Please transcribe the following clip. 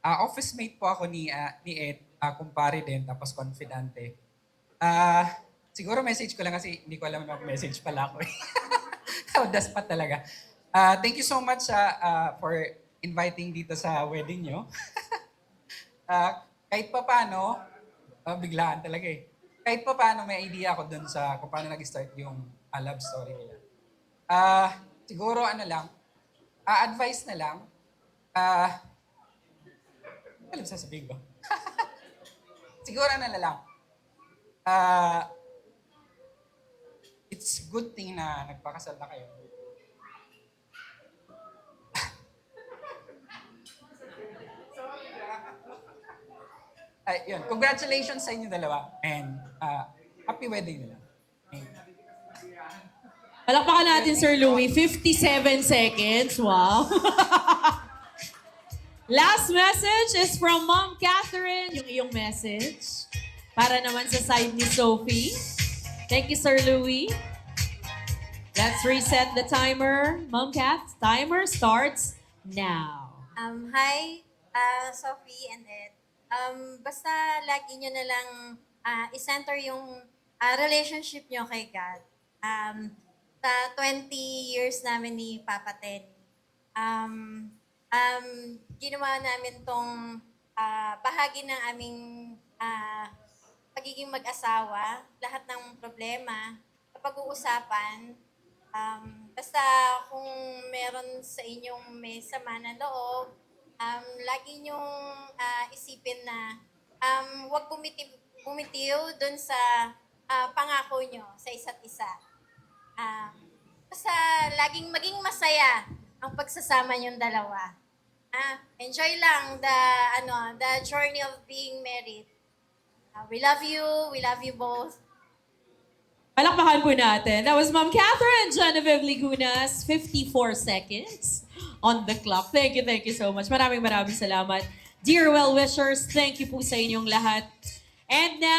Office mate po ako ni Ed, kumpare din, tapos confidante. Siguro message ko lang kasi hindi ko alam na message pala ako. Daspat talaga. Thank you so much for inviting dito sa wedding nyo. Kahit pa paano, biglaan talaga eh. Kahit pa paano may idea ako dun sa kung paano nag-start yung love story nila. Siguro ano lang, advice na lang, alam sasabihin ko. Siguro ano na lang, it's good thing na nagpakasal na kayo. Yun. Congratulations sa inyo dalawa. And happy wedding nila. Palakpakan natin, Sir Louie. 57 seconds. Wow. Last message is from Mom Catherine. Yung iyong message. Para naman sa side ni Sophie. Thank you, Sir Louie. Let's reset the timer. Mom Cath, timer starts now. Hi, Sophie and Ed. Basta lagi nyo na lang i-center yung relationship nyo kay God. Sa 20 years namin ni Papa Ten, ginawa namin tong bahagi ng aming pagiging mag-asawa. Lahat ng problema, kapag-uusapan, basta kung meron sa inyong may sama na loob, lagi niyong isipin na huwag bumitiw dun sa pangako nyo sa isa't isa. Basta laging maging masaya ang pagsasama niyong dalawa. Enjoy lang the journey of being married. We love you both. Palakpakan po natin. That was Mom Catherine Genevieve Ligunas. 54 seconds on the clock. Thank you so much. Maraming salamat. Dear well-wishers, thank you po sa inyong lahat. And now,